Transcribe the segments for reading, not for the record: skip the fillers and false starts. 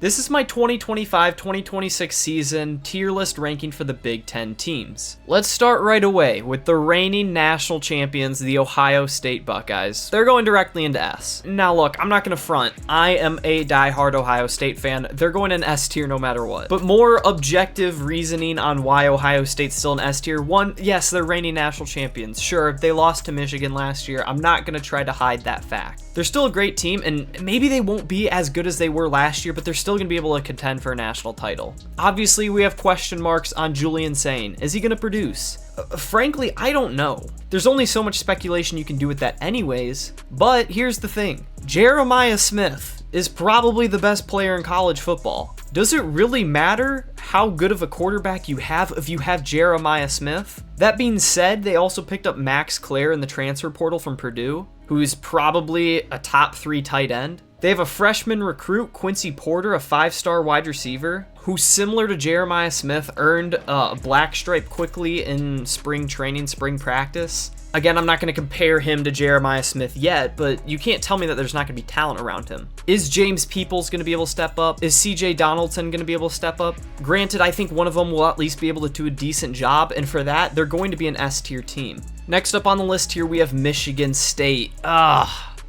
This is my 2025-2026 season tier list ranking for the Big Ten teams. Let's start right away with the reigning national champions, the Ohio State Buckeyes. They're going directly into S. Now look, I'm not going to front. I am a diehard Ohio State fan. They're going in S tier no matter what. But more objective reasoning on why Ohio State's still in S tier. One, yes, they're reigning national champions. Sure, they lost to Michigan last year. I'm not going to try to hide that fact. They're still a great team, and maybe they won't be as good as they were last year, but they're still going to be able to contend for a national title. Obviously, we have question marks on Julian Sain. Is he going to produce? Frankly, I don't know. There's only so much speculation you can do with that anyways, but here's the thing. Jeremiah Smith is probably the best player in college football. Does it really matter how good of a quarterback you have if you have Jeremiah Smith? That being said, they also picked up Max Clare in the transfer portal from Purdue, who's probably a top 3 tight end. They have a freshman recruit, Quincy Porter, a 5-star wide receiver, who, similar to Jeremiah Smith, earned a black stripe quickly in spring training, spring practice. Again, I'm not going to compare him to Jeremiah Smith yet, but you can't tell me that there's not going to be talent around him. Is James Peoples going to be able to step up? Is CJ Donaldson going to be able to step up? Granted, I think one of them will at least be able to do a decent job, and for that, they're going to be an S-tier team. Next up on the list here, we have Michigan State.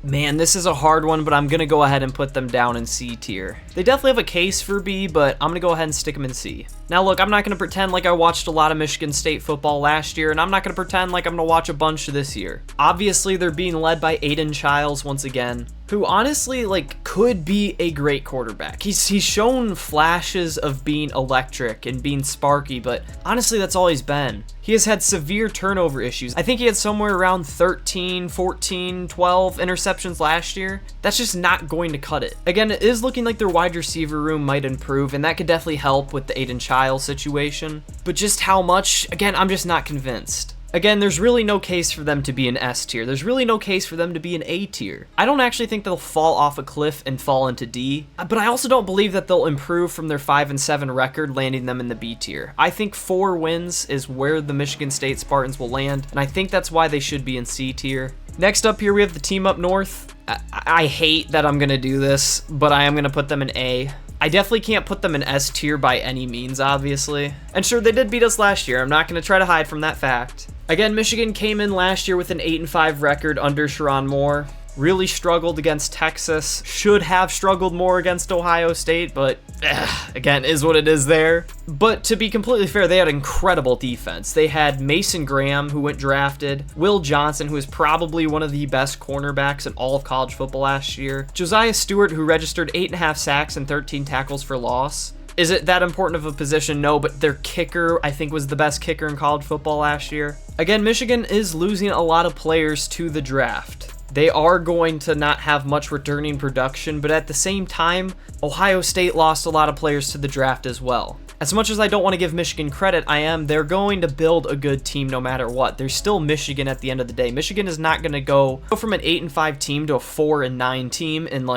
Man, this is a hard one, but I'm going to go ahead and put them down in C tier. They definitely have a case for B, but I'm going to go ahead and stick them in C. Now look, I'm not going to pretend like I watched a lot of Michigan State football last year, and I'm not going to pretend like I'm going to watch a bunch this year. Obviously, they're being led by Aiden Childs once again, who honestly, could be a great quarterback. He's shown flashes of being electric and being sparky, but honestly, that's all he's been. He has had severe turnover issues. I think he had somewhere around 13, 14, 12 interceptions last year. That's just not going to cut it. Again, it is looking like their wide receiver room might improve, and that could definitely help with the Aiden Childs situation. But just how much? Again, I'm just not convinced. Again, there's really no case for them to be an S tier. There's really no case for them to be an A tier. I don't actually think they'll fall off a cliff and fall into D, but I also don't believe that they'll improve from their 5-7 record, landing them in the B tier. I think 4 wins is where the Michigan State Spartans will land, and I think that's why they should be in C tier. Next up here, we have the team up north. I hate that I'm going to do this, but I am going to put them in A. I definitely can't put them in S tier by any means, obviously. And sure, they did beat us last year. I'm not going to try to hide from that fact. Again, Michigan came in last year with an 8-5 record under Sherrone Moore. Really struggled against Texas. Should have struggled more against Ohio State, but again, is what it is there. But to be completely fair, they had incredible defense. They had Mason Graham, who went drafted, Will Johnson, who is probably one of the best cornerbacks in all of college football last year, Josiah Stewart, who registered 8.5 sacks and 13 tackles for loss. Is it that important of a position? No, but their kicker, I think, was the best kicker in college football last year. Again, Michigan is losing a lot of players to the draft. They are going to not have much returning production, but at the same time, Ohio State lost a lot of players to the draft as well. As much as I don't want to give Michigan credit, they're going to build a good team no matter what. They're still Michigan at the end of the day. Michigan is not going to go from an 8-5 team to a 4-9 team in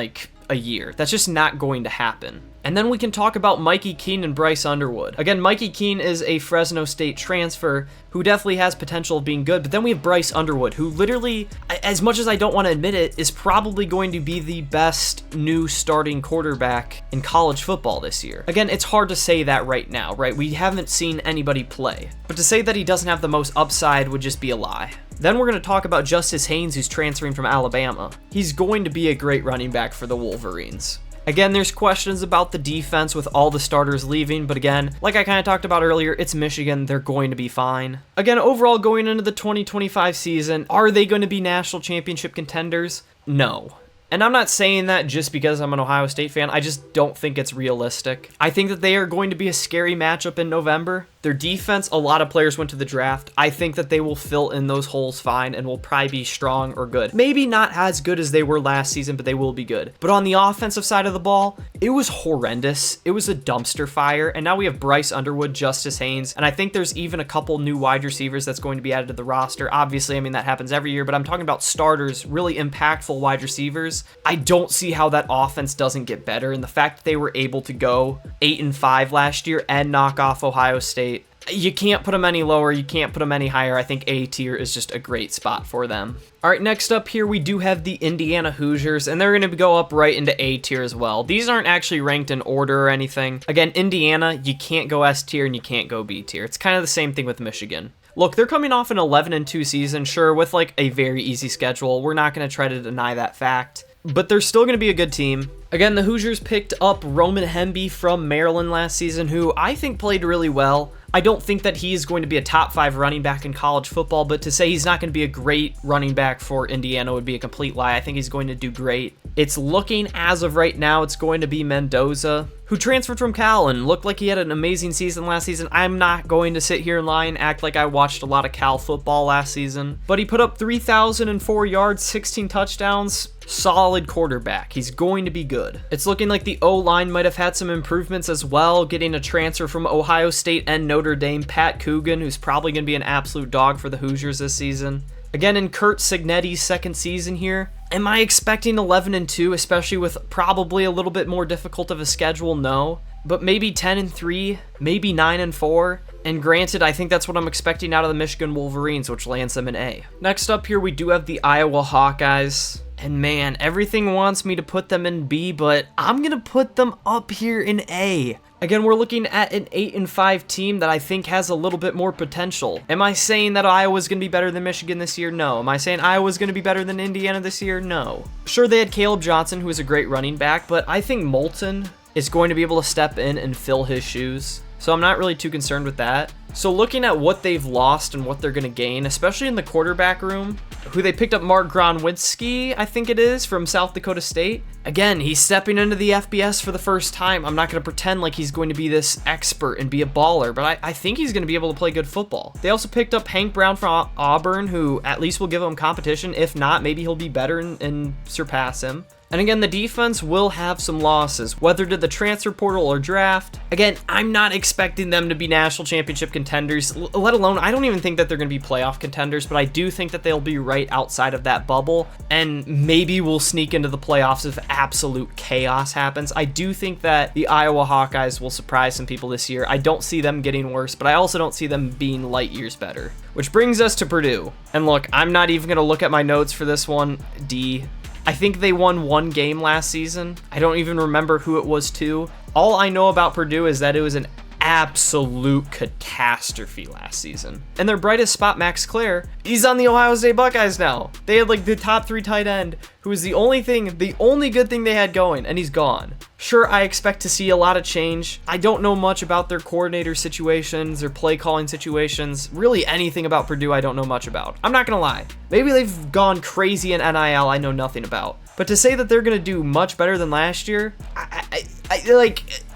a year. That's just not going to happen. And then we can talk about Mikey Keene and Bryce Underwood. Again, Mikey Keene is a Fresno State transfer who definitely has potential of being good, but then we have Bryce Underwood, who literally, as much as I don't want to admit it, is probably going to be the best new starting quarterback in college football this year. Again, it's hard to say that right now, right? We haven't seen anybody play. But to say that he doesn't have the most upside would just be a lie. Then we're going to talk about Justice Haynes, who's transferring from Alabama. He's going to be a great running back for the Wolverines. Again, there's questions about the defense with all the starters leaving, but again, like I kind of talked about earlier, it's Michigan. They're going to be fine. Again, overall, going into the 2025 season, are they going to be national championship contenders? No. And I'm not saying that just because I'm an Ohio State fan. I just don't think it's realistic. I think that they are going to be a scary matchup in November. Their defense, a lot of players went to the draft. I think that they will fill in those holes fine and will probably be strong or good. Maybe not as good as they were last season, but they will be good. But on the offensive side of the ball, it was horrendous. It was a dumpster fire. And now we have Bryce Underwood, Justice Haynes, and I think there's even a couple new wide receivers that's going to be added to the roster. Obviously, that happens every year, but I'm talking about starters, really impactful wide receivers. I don't see how that offense doesn't get better. And the fact that they were able to go 8-5 last year and knock off Ohio State, You can't put them any lower. You can't put them any higher. I think A tier is just a great spot for them. All right, next up here, we do have the Indiana Hoosiers, and they're going to go up right into A tier as well. These aren't actually ranked in order or anything. Again, Indiana, you can't go S tier and you can't go B tier. It's kind of the same thing with Michigan. Look, they're coming off an 11-2 season, sure, with like a very easy schedule. We're not going to try to deny that fact, but they're still going to be a good team. Again, the Hoosiers picked up Roman Hemby from Maryland last season, who I think played really well. I don't think that he's going to be a top 5 running back in college football, but to say he's not going to be a great running back for Indiana would be a complete lie. I think he's going to do great. It's looking, as of right now, it's going to be Mendoza, who transferred from Cal and looked like he had an amazing season last season. I'm not going to sit here and lie and act like I watched a lot of Cal football last season, but he put up 3,004 yards, 16 touchdowns. Solid quarterback. He's going to be good. It's looking like the O-line might have had some improvements as well, getting a transfer from Ohio State and Notre Dame, Pat Coogan, who's probably going to be an absolute dog for the Hoosiers this season. Again, in Kurt Cignetti's second season here, am I expecting 11-2, especially with probably a little bit more difficult of a schedule? No. But maybe 10-3, maybe 9-4. And granted, I think that's what I'm expecting out of the Michigan Wolverines, which lands them in A. Next up here, we do have the Iowa Hawkeyes. And man, everything wants me to put them in B, but I'm going to put them up here in A. Again, we're looking at an 8-5 team that I think has a little bit more potential. Am I saying that Iowa's going to be better than Michigan this year? No. Am I saying Iowa's going to be better than Indiana this year? No. Sure, they had Caleb Johnson, who is a great running back, but I think Moulton is going to be able to step in and fill his shoes. So I'm not really too concerned with that. So looking at what they've lost and what they're going to gain, especially in the quarterback room, who they picked up Mark Gronwinski, I think it is, from South Dakota State. Again, he's stepping into the FBS for the first time. I'm not going to pretend like he's going to be this expert and be a baller, but I think he's going to be able to play good football. They also picked up Hank Brown from Auburn, who at least will give him competition. If not, maybe he'll be better and surpass him. And again, the defense will have some losses, whether to the transfer portal or draft. Again, I'm not expecting them to be national championship contenders, let alone, I don't even think that they're going to be playoff contenders, but I do think that they'll be right outside of that bubble, and maybe we'll sneak into the playoffs if absolute chaos happens. I do think that the Iowa Hawkeyes will surprise some people this year. I don't see them getting worse, but I also don't see them being light years better. Which brings us to Purdue. And look, I'm not even going to look at my notes for this one. D. I think they won one game last season. I don't even remember who it was to. All I know about Purdue is that it was an absolute catastrophe last season. And their brightest spot, Max Clare, he's on the Ohio State Buckeyes now. They had like the top 3 tight end, who was the only good thing they had going, and he's gone. Sure, I expect to see a lot of change. I don't know much about their coordinator situations or play calling situations. Really anything about Purdue I don't know much about. I'm not gonna lie. Maybe they've gone crazy in NIL I know nothing about. But to say that they're gonna do much better than last year,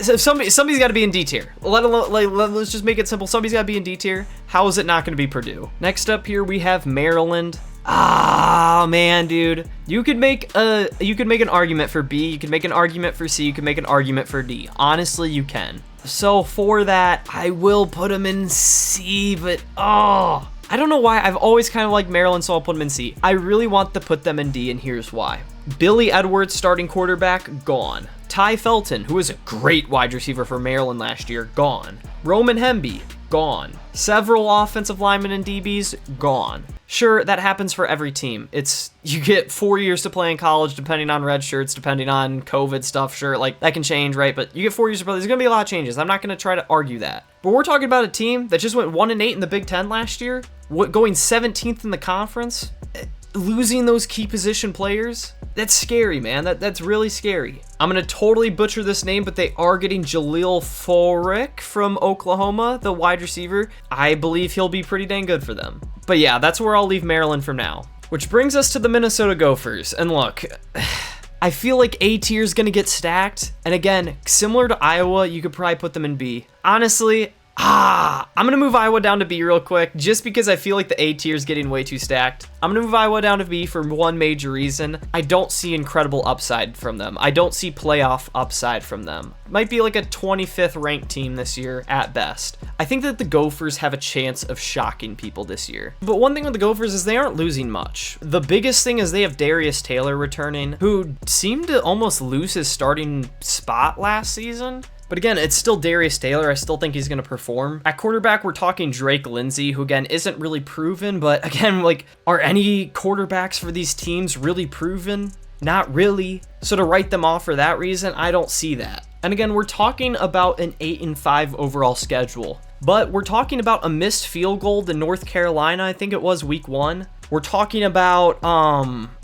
so somebody's got to be in D tier. Let's just make it simple. Somebody's got to be in D tier. How is it not going to be Purdue? Next up here we have Maryland. Ah, man, dude. You could make an argument for B. You could make an argument for C. You could make an argument for D. Honestly, you can. So for that, I will put them in C. But I don't know why. I've always kind of liked Maryland, so I'll put them in C. I really want to put them in D, and here's why. Billy Edwards, starting quarterback, gone. Ty Felton, who was a great wide receiver for Maryland last year, gone. Roman Hemby, gone. Several offensive linemen and DBs, gone. Sure, that happens for every team. You get 4 years to play in college, depending on red shirts, depending on COVID stuff. Sure, like that can change, right? But you get 4 years to play. There's going to be a lot of changes. I'm not going to try to argue that. But we're talking about a team that just went 1-8 in the Big Ten last year, going 17th in the conference, losing those key position players. That's scary, man. That's really scary. I'm going to totally butcher this name, but they are getting Jaleel Fulrick from Oklahoma, the wide receiver. I believe he'll be pretty dang good for them. But yeah, that's where I'll leave Maryland for now. Which brings us to the Minnesota Gophers. And look, I feel like A tier is going to get stacked. And again, similar to Iowa, you could probably put them in B. Honestly, I'm going to move Iowa down to B real quick, just because I feel like the A tier is getting way too stacked. I'm going to move Iowa down to B for one major reason. I don't see incredible upside from them. I don't see playoff upside from them. Might be like a 25th ranked team this year at best. I think that the Gophers have a chance of shocking people this year. But one thing with the Gophers is they aren't losing much. The biggest thing is they have Darius Taylor returning, who seemed to almost lose his starting spot last season. But again, it's still Darius Taylor. I still think he's going to perform. At quarterback, we're talking Drake Lindsey, who again isn't really proven, but again, like, are any quarterbacks for these teams really proven? Not really. So to write them off for that reason, I don't see that. And again, we're talking about an 8-5 overall schedule, but we're talking about a missed field goal to North Carolina. I think it was week 1. We're talking about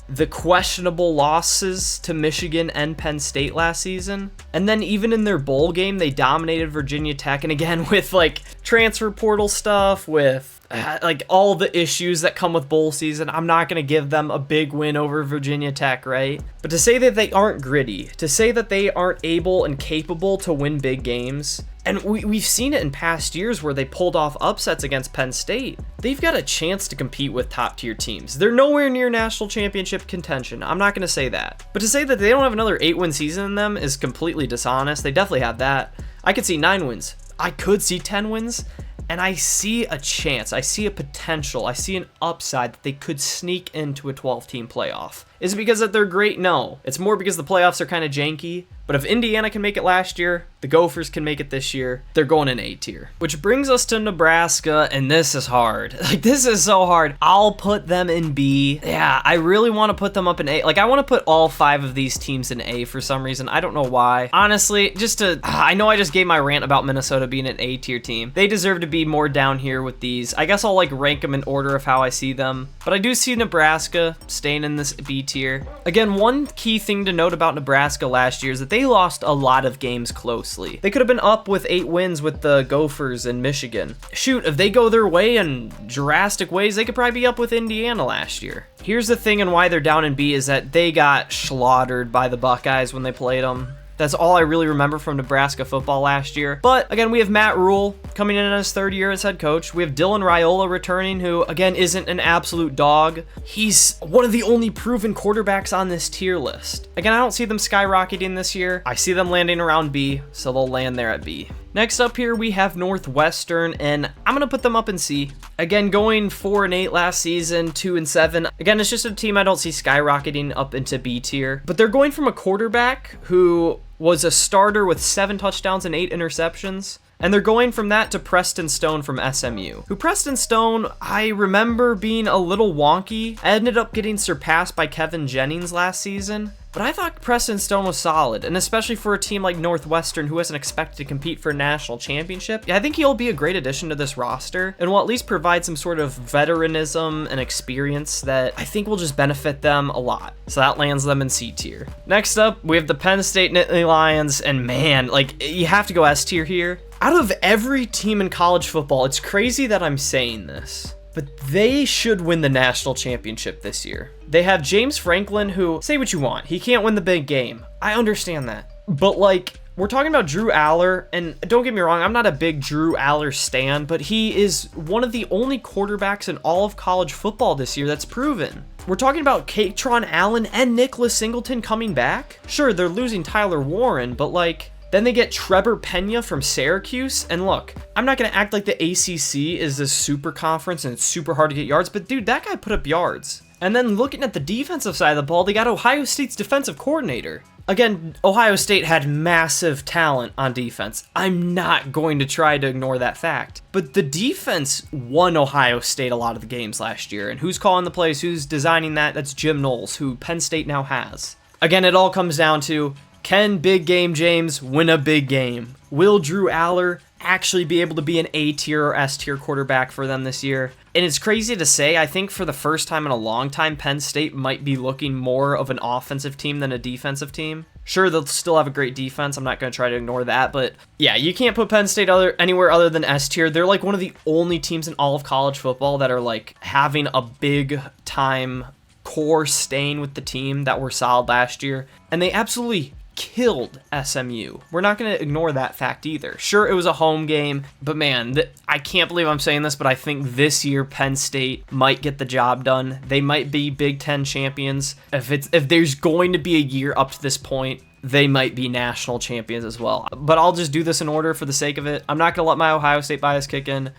the questionable losses to Michigan and Penn State last season. And then even in their bowl game, they dominated Virginia Tech. And again, with like transfer portal stuff, with like all the issues that come with bowl season, I'm not going to give them a big win over Virginia Tech, right? But to say that they aren't gritty, to say that they aren't able and capable to win big games, and we've seen it in past years where they pulled off upsets against Penn State. They've got a chance to compete with top tier teams. They're nowhere near national championship contention. I'm not going to say that. But to say that they don't have another 8-win season in them is completely dishonest. They definitely have that. I could see 9 wins. I could see 10 wins. And I see a chance. I see a potential. I see an upside that they could sneak into a 12-team playoff. Is it because that they're great? No. It's more because the playoffs are kind of janky. But if Indiana can make it last year, the Gophers can make it this year, they're going in A tier. Which brings us to Nebraska, and this is hard. Like, this is so hard. I'll put them in B. Yeah, I really want to put them up in A. Like, I want to put all 5 of these teams in A for some reason. I don't know why. Honestly, I know I just gave my rant about Minnesota being an A tier team. They deserve to be more down here with these. I guess I'll like rank them in order of how I see them. But I do see Nebraska staying in this B tier. Again, one key thing to note about Nebraska last year is that they lost a lot of games closely. They could have been up with 8 wins with the Gophers in Michigan. Shoot, if they go their way in drastic ways, they could probably be up with Indiana last year. Here's the thing and why they're down in B is that they got slaughtered by the Buckeyes when they played them. That's all I really remember from Nebraska football last year. But again, we have Matt Rule coming in his 3rd year as head coach. We have Dylan Raiola returning, who again isn't an absolute dog. He's one of the only proven quarterbacks on this tier list. Again, I don't see them skyrocketing this year. I see them landing around B, so they'll land there at B. Next up here, we have Northwestern, and I'm going to put them up in C. Again, going 4-8 last season, 2-7. Again, it's just a team I don't see skyrocketing up into B tier. But they're going from a quarterback who was a starter with 7 touchdowns and 8 interceptions. And they're going from that to Preston Stone from SMU. Who Preston Stone, I remember being a little wonky. I ended up getting surpassed by Kevin Jennings last season. But I thought Preston Stone was solid, and especially for a team like Northwestern who isn't expected to compete for a national championship. Yeah, I think he'll be a great addition to this roster and will at least provide some sort of veteranism and experience that I think will just benefit them a lot. So that lands them in C tier. Next up, we have the Penn State Nittany Lions, and man, like, you have to go S tier here. Out of every team in college football, it's crazy that I'm saying this, but they should win the national championship this year. They have James Franklin, who, say what you want, he can't win the big game. I understand that. But like, we're talking about Drew Aller, and don't get me wrong, I'm not a big Drew Aller stan, but he is one of the only quarterbacks in all of college football this year that's proven. We're talking about Katron Allen and Nicholas Singleton coming back. Sure, they're losing Tyler Warren, but like, then they get Trevor Pena from Syracuse. And look, I'm not going to act like the ACC is this super conference and it's super hard to get yards, but dude, that guy put up yards. And then looking at the defensive side of the ball, they got Ohio State's defensive coordinator. Again, Ohio State had massive talent on defense. I'm not going to try to ignore that fact. But the defense won Ohio State a lot of the games last year. And who's calling the plays? Who's designing that? That's Jim Knowles, who Penn State now has. Again, it all comes down to, can Big Game James win a big game? Will Drew Aller actually be able to be an A tier or S tier quarterback for them this year? And it's crazy to say, I think for the first time in a long time, Penn State might be looking more of an offensive team than a defensive team. Sure, they'll still have a great defense. I'm not going to try to ignore that. But yeah, you can't put Penn State anywhere other than S tier. They're like one of the only teams in all of college football that are like having a big time core staying with the team that were solid last year. And they absolutely killed SMU. We're not going to ignore that fact either. Sure, it was a home game, but man, I can't believe I'm saying this, but I think this year Penn State might get the job done. They might be Big Ten champions. If there's going to be a year up to this point they might be national champions as well. But I'll just do this in order for the sake of it. I'm not going to let my Ohio State bias kick in.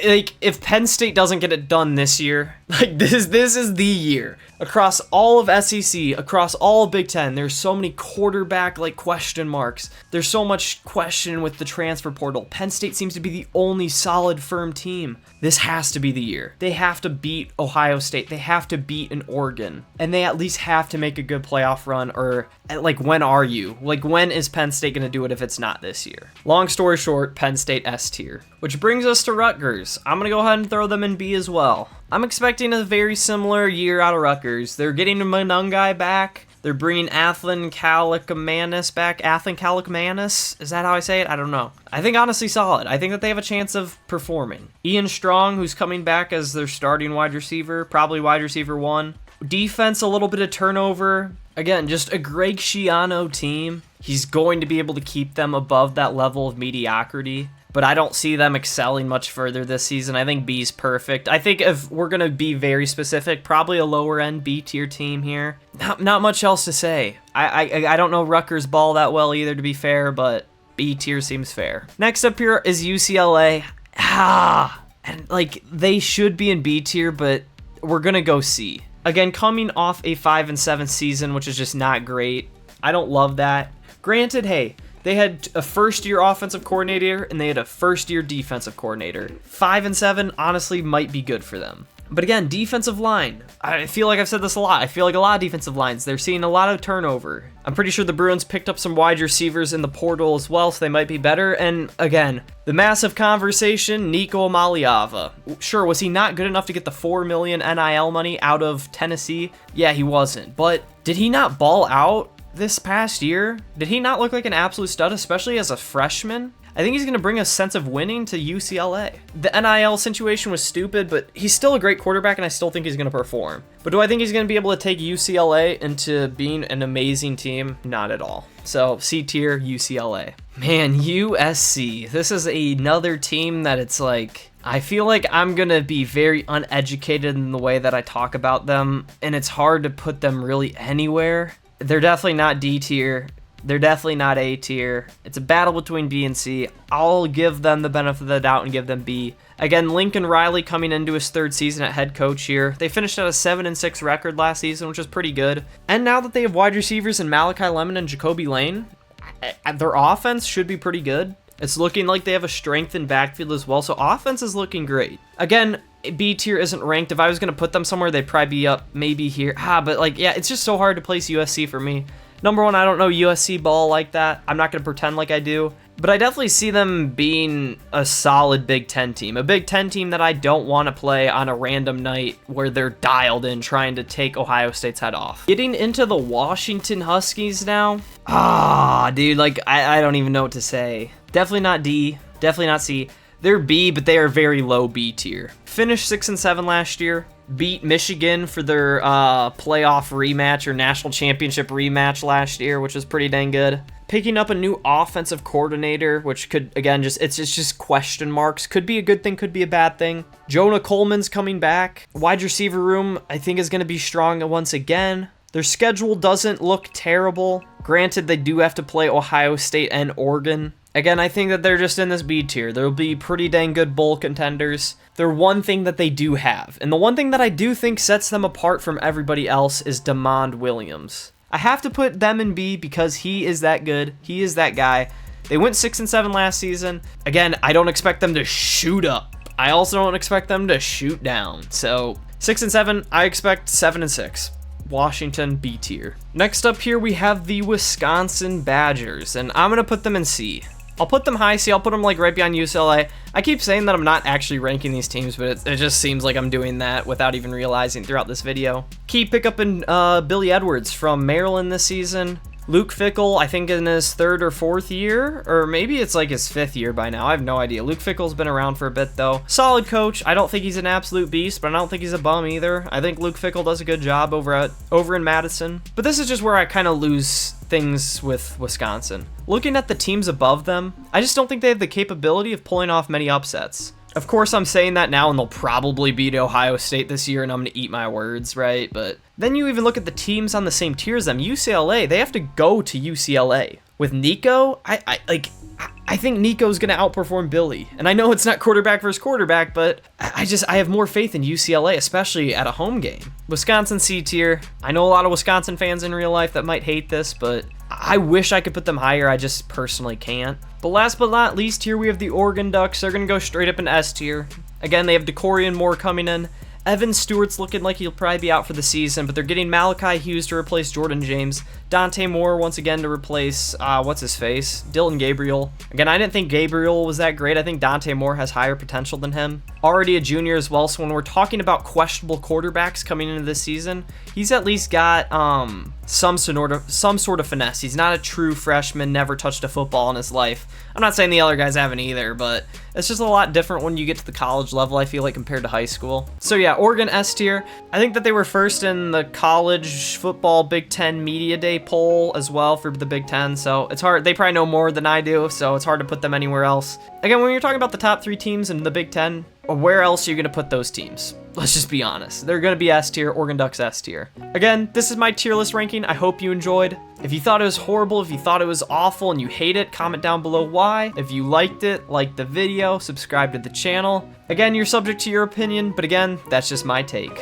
Like, if Penn State doesn't get it done this year, like, this is the year. Across all of SEC, across all of Big Ten, there's so many quarterback, like, question marks. There's so much question with the transfer portal. Penn State seems to be the only solid, firm team. This has to be the year. They have to beat Ohio State. They have to beat an Oregon. And they at least have to make a good playoff run, or, like, when are you? Like, when is Penn State going to do it if it's not this year? Long story short, Penn State S tier. Which brings us to Rutgers. I'm going to go ahead and throw them in B as well. I'm expecting a very similar year out of Rutgers. They're getting Monungai back. They're bringing Athlon Kalakmanis back. Athlon Kalakmanis? Is that how I say it? I don't know. I think honestly solid. I think that they have a chance of performing. Ian Strong, who's coming back as their starting wide receiver, probably wide receiver 1. Defense, a little bit of turnover. Again, just a Greg Schiano team. He's going to be able to keep them above that level of mediocrity. But I don't see them excelling much further this season. I think B's perfect. I think if we're going to be very specific, probably a lower end B tier team here. Not much else to say. I don't know Rutgers ball that well either, to be fair, but B tier seems fair. Next up here is UCLA. And like, they should be in B tier, but we're going to go C. Again, coming off a 5-7 season, which is just not great. I don't love that. Granted, hey, they had a first-year offensive coordinator, and they had a first-year defensive coordinator. 5-7, honestly, might be good for them. But again, defensive line. I feel like I've said this a lot. I feel like a lot of defensive lines, they're seeing a lot of turnover. I'm pretty sure the Bruins picked up some wide receivers in the portal as well, so they might be better. And again, the massive conversation, Nico Maliava. Sure, was he not good enough to get the $4 million NIL money out of Tennessee? Yeah, he wasn't. But did he not ball out this past year? Did he not look like an absolute stud, especially as a freshman? I think he's going to bring a sense of winning to UCLA. The NIL situation was stupid, but he's still a great quarterback, and I still think he's going to perform. But do I think he's going to be able to take UCLA into being an amazing team? Not at all. So, C tier, UCLA. Man, USC. This is another team that it's like, I feel like I'm going to be very uneducated in the way that I talk about them, and it's hard to put them really anywhere. They're definitely not D tier. They're definitely not A tier. It's a battle between B and C. I'll give them the benefit of the doubt and give them B. Again, Lincoln Riley coming into his 3rd season at head coach here. They finished at a 7-6 record last season, which is pretty good. And now that they have wide receivers in Malachi Lemon and Jacoby Lane, their offense should be pretty good. It's looking like they have a strengthened backfield as well, so offense is looking great. Again, B tier isn't ranked. If I was going to put them somewhere, they'd probably be up maybe here. But like, yeah, it's just so hard to place USC for me. Number one, I don't know USC ball like that. I'm not going to pretend like I do. But I definitely see them being a solid Big Ten team. A Big Ten team that I don't want to play on a random night where they're dialed in trying to take Ohio State's head off. Getting into the Washington Huskies now. Dude, like, I don't even know what to say. Definitely not D. Definitely not C. They're B, but they are very low B tier. Finished 6-7 last year. Beat Michigan for their playoff rematch or national championship rematch last year, which was pretty dang good. Picking up a new offensive coordinator, which could, again, it's just question marks. Could be a good thing, could be a bad thing. Jonah Coleman's coming back. Wide receiver room, I think, is going to be strong once again. Their schedule doesn't look terrible. Granted, they do have to play Ohio State and Oregon. Again, I think that they're just in this B tier. They'll be pretty dang good bowl contenders. They're one thing that they do have. And the one thing that I do think sets them apart from everybody else is DeMond Williams. I have to put them in B because he is that good. He is that guy. They went 6-7 last season. Again, I don't expect them to shoot up. I also don't expect them to shoot down. So 6-7, I expect 7-6. Washington B tier. Next up here, we have the Wisconsin Badgers, and I'm going to put them in C. I'll put them high C. I'll put them like right behind UCLA. I keep saying that I'm not actually ranking these teams, but it just seems like I'm doing that without even realizing throughout this video. Key pickup in Billy Edwards from Maryland this season. Luke Fickell, I think in his 3rd or 4th year, or maybe it's like his 5th year by now. I have no idea. Luke Fickell's been around for a bit though. Solid coach. I don't think he's an absolute beast, but I don't think he's a bum either. I think Luke Fickell does a good job over in Madison. But this is just where I kind of lose things with Wisconsin. Looking at the teams above them, I just don't think they have the capability of pulling off many upsets. Of course, I'm saying that now, and they'll probably beat Ohio State this year, and I'm going to eat my words, right? But then you even look at the teams on the same tier as them. UCLA, they have to go to UCLA. With Nico, I think Nico's going to outperform Billy. And I know it's not quarterback versus quarterback, but I have more faith in UCLA, especially at a home game. Wisconsin C tier. I know a lot of Wisconsin fans in real life that might hate this, but I wish I could put them higher. I just personally can't. But last but not least, here we have the Oregon Ducks. They're going to go straight up in S tier. Again, they have Decorian Moore coming in. Evan Stewart's looking like he'll probably be out for the season, but they're getting Malachi Hughes to replace Jordan James. Dante Moore once again to replace, what's-his-face? Dylan Gabriel. Again, I didn't think Gabriel was that great. I think Dante Moore has higher potential than him. Already a junior as well, so when we're talking about questionable quarterbacks coming into this season, he's at least got some sort of finesse. He's not a true freshman, never touched a football in his life. I'm not saying the other guys haven't either, but it's just a lot different when you get to the college level, I feel like, compared to high school. So yeah, Oregon S tier. I think that they were first in the college football Big Ten Media Day poll as well for the Big Ten, so it's hard. They probably know more than I do, so it's hard to put them anywhere else. Again, when you're talking about the top 3 teams in the Big Ten, where else are you going to put those teams? Let's just be honest. They're going to be S tier, Oregon Ducks S tier. Again, this is my tier list ranking. I hope you enjoyed. If you thought it was horrible, if you thought it was awful and you hate it, comment down below why. If you liked it, like the video, subscribe to the channel. Again, you're subject to your opinion, but again, that's just my take.